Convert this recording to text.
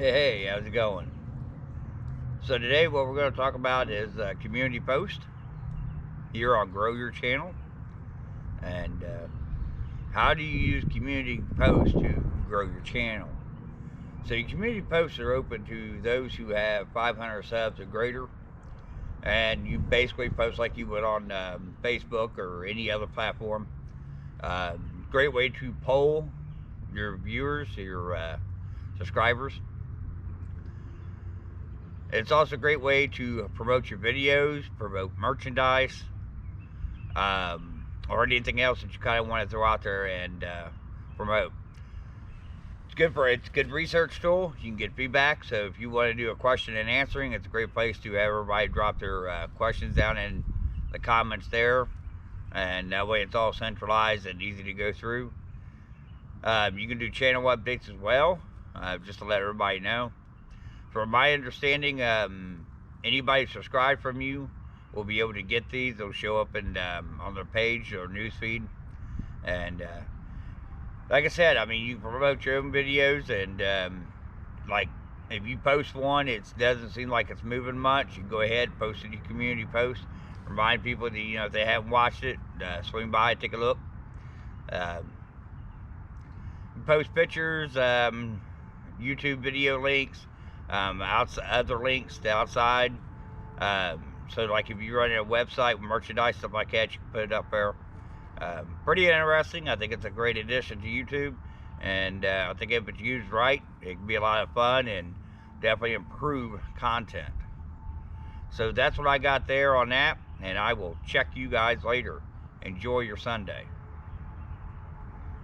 Hey, how's it going? So today what we're going to talk about is community post here on Grow Your Channel, and how do you use community post to grow your channel? So your community posts are open to those who have 500 subs or greater, and you basically post like you would on Facebook or any other platform. Great way to poll your viewers, your subscribers. It's also a great way to promote your videos, promote merchandise, or anything else that you kind of want to throw out there and promote. It's a good research tool. You can get feedback. So if you want to do a question and answering, it's a great place to have everybody drop their questions down in the comments there, and that way it's all centralized and easy to go through. You can do channel updates as well, just to let everybody know. From my understanding, anybody subscribed from you will be able to get these. They'll show up on their page or newsfeed. And like I said, I mean, you can promote your own videos, and like if you post one, it doesn't seem like it's moving much, you can go ahead and post it in your community post. Remind people that, if they haven't watched it, swing by, take a look. Post pictures, YouTube video links, other links to outside. So like if you're running a website with merchandise, stuff like that, you can put it up there. Pretty interesting. I think it's a great addition to YouTube, and I think if it's used right, it can be a lot of fun and definitely improve content. So that's what I got there on that, and I will check you guys later. Enjoy your Sunday.